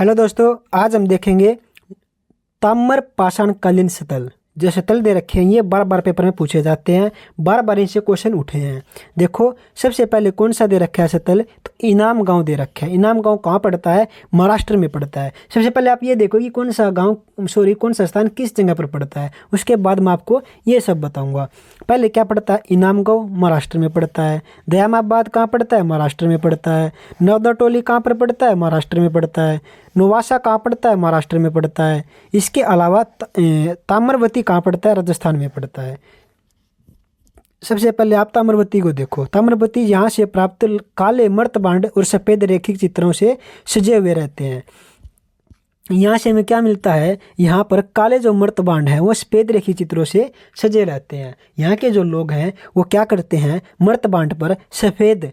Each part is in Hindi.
हेलो दोस्तों, आज हम देखेंगे ताम्र पाषाणकालीन शतल। जो शतल दे रखे हैं ये बार बार पेपर में पूछे जाते हैं, बार बार इनसे क्वेश्चन उठे हैं। देखो, सबसे पहले कौन सा दे रखा है शतल, तो इनाम गांव दे रखा है। इनाम गांव कहाँ पड़ता है? महाराष्ट्र में पड़ता है। सबसे पहले आप ये देखो कि कौन सा गांव कौन सा स्थान किस जगह पर पड़ता है, उसके बाद मैं आपको ये सब बताऊंगा। पहले क्या पड़ता है? इनाम गांव महाराष्ट्र में पड़ता है। दयामाबाद कहाँ पड़ता है? महाराष्ट्र में पड़ता है। नवदाटोली कहाँ पर पड़ता है? महाराष्ट्र में पड़ता है। नोवासा कहाँ पड़ता है? महाराष्ट्र में पड़ता है। इसके अलावा ताम्रवती कहाँ पड़ता है? राजस्थान में पड़ता है। सबसे पहले आप ताम्रवती को देखो। ताम्रवती यहाँ से प्राप्त काले मर्तबांड और सफ़ेद रेखिक चित्रों से सजे हुए रहते हैं। यहाँ से हमें क्या मिलता है? यहाँ पर काले जो मर्तबांड हैं वो सफ़ेद रेखी चित्रों से सजे रहते हैं। यहाँ के जो लोग हैं वो क्या करते हैं? मर्तबांड पर सफ़ेद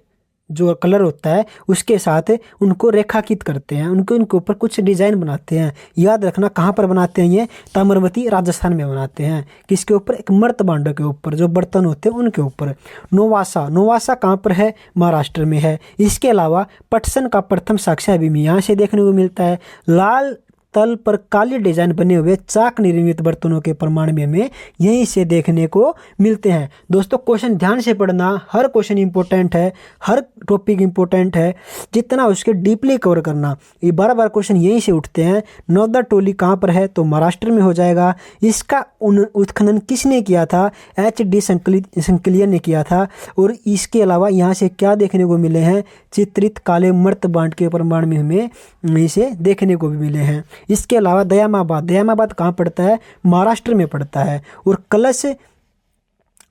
जो कलर होता है उसके साथ उनको रेखांकित करते हैं, उनके ऊपर कुछ डिज़ाइन बनाते हैं। याद रखना कहाँ पर बनाते हैं? ये ताम्रवती राजस्थान में बनाते हैं। किसके ऊपर? एक मर्तबांडों के ऊपर, जो बर्तन होते हैं उनके ऊपर। नोवासा कहाँ पर है? महाराष्ट्र में है। इसके अलावा पटसन का प्रथम साक्ष्य भी यहाँ से देखने को मिलता है। लाल तल पर काली डिजाइन बने हुए चाक निर्मित बर्तनों के प्रमाण में हमें यहीं से देखने को मिलते हैं। दोस्तों, क्वेश्चन ध्यान से पढ़ना, हर क्वेश्चन इंपॉर्टेंट है, हर टॉपिक इंपॉर्टेंट है, जितना उसके डीपली कवर करना। ये बार बार क्वेश्चन यहीं से उठते हैं। नवदाटोली कहाँ पर है? तो महाराष्ट्र में हो जाएगा। इसका उत्खनन किसने किया था? HD संकलिया ने किया था। और इसके अलावा यहाँ से क्या देखने को मिले हैं? चित्रित काले मर्तबांड के प्रमाण में हमें इसे देखने को भी मिले हैं। इसके अलावा दयामाबाद कहाँ पड़ता है? महाराष्ट्र में पड़ता है। और कलश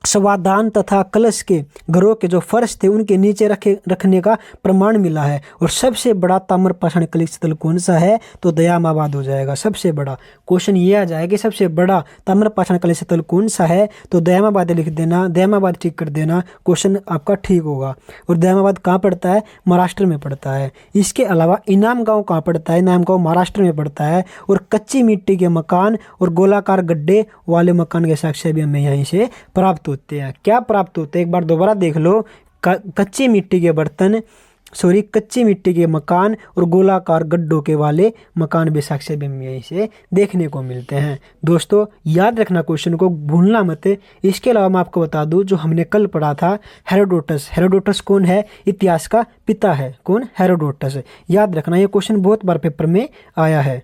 स्वादान तथा कलश के घरों के जो फर्श थे उनके नीचे रखने का प्रमाण मिला है। और सबसे बड़ा ताम्र पाषाणकालीन शतल कौन सा है? तो दयामाबाद हो जाएगा सबसे बड़ा। क्वेश्चन ये आ जाएगा कि सबसे बड़ा ताम्र पाषाणकालीन शतल कौन सा है, तो दयामाबाद लिख देना, दयामाबाद ठीक कर देना, क्वेश्चन आपका ठीक होगा। और दयामाबाद कहाँ पड़ता है? महाराष्ट्र में पड़ता है। इसके अलावा इनाम गाँव कहाँ पड़ता है? इनाम गाँव महाराष्ट्र में पड़ता है। और कच्ची मिट्टी के मकान और गोलाकार गड्ढे वाले मकान के साक्ष्य भी हमें यहीं से प्राप्त होते हैं। क्या प्राप्त होते हैं? एक बार दोबारा देख लो। कच्ची मिट्टी के मकान और गोलाकार गड्ढों के वाले मकान भी साक्ष्य भी हमें यहीं से देखने को मिलते हैं। दोस्तों, याद रखना, क्वेश्चन को भूलना मत। इसके अलावा मैं आपको बता दूं, जो हमने कल पढ़ा था हेरोडोटस कौन है? इतिहास का पिता है। कौन? हेरोडोटस। याद रखना, ये क्वेश्चन बहुत बार पेपर में आया है।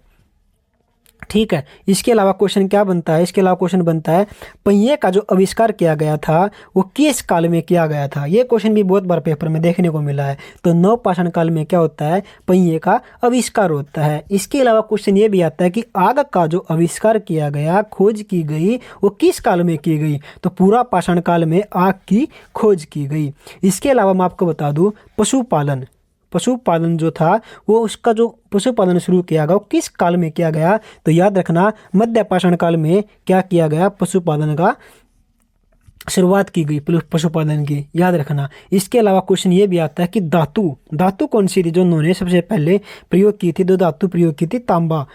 ठीक है। इसके अलावा क्वेश्चन क्या बनता है? इसके अलावा क्वेश्चन बनता है पहिए का जो आविष्कार किया गया था वो किस काल में किया गया था? ये क्वेश्चन भी बहुत बार पेपर में देखने को मिला है। तो नवपाषाण काल में क्या होता है? पहिए का आविष्कार होता है। इसके अलावा क्वेश्चन ये भी आता है कि आग का जो आविष्कार किया गया, खोज की गई, वो किस काल में की गई? तो पूरा पाषाण काल में आग की खोज की गई। इसके अलावा मैं आपको बता दूं, पशुपालन जो था वो, उसका जो पशुपालन शुरू किया गया वो किस काल में किया गया? तो याद रखना, मध्य पाषाण काल में क्या किया गया? पशुपालन का शुरुआत की गई, पशुपालन की। याद रखना। इसके अलावा क्वेश्चन ये भी आता है कि धातु कौन सी थी जो उन्होंने सबसे पहले प्रयोग की थी? दो धातु प्रयोग की थी। तांबा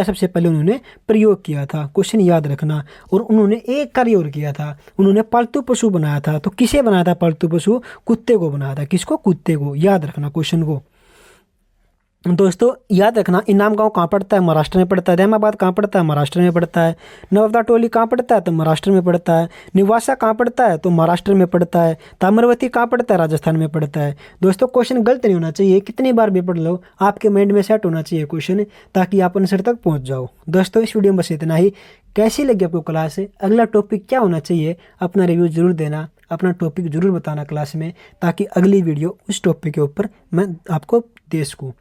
सबसे पहले उन्होंने प्रयोग किया था। क्वेश्चन याद रखना। और उन्होंने एक कार्य और किया था, उन्होंने पालतू पशु बनाया था। तो किसे बनाया था पालतू पशु? कुत्ते को बनाया था। किसको? कुत्ते को। याद रखना क्वेश्चन को। दोस्तों, याद रखना, इनाम गांव कहाँ पड़ता है? महाराष्ट्र में पड़ता है। दयामाबाद कहाँ पड़ता है? महाराष्ट्र में पड़ता है। नवदाटोली कहाँ पड़ता है? तो महाराष्ट्र में पड़ता है। निवासा कहाँ पड़ता है? तो महाराष्ट्र में पड़ता है। ताम्रवती कहाँ पड़ता है? राजस्थान में पड़ता है। दोस्तों, क्वेश्चन गलत नहीं होना चाहिए, कितनी बार भी पढ़ लो, आपके माइंड में सेट होना चाहिए क्वेश्चन, ताकि आप आंसर तक पहुँच जाओ। दोस्तों, इस वीडियो में बस इतना ही। कैसी लगी आपको क्लास? अगला टॉपिक क्या होना चाहिए? अपना रिव्यू जरूर देना, अपना टॉपिक जरूर बताना क्लास में, ताकि अगली वीडियो उस टॉपिक के ऊपर मैं आपको दे सकूँ।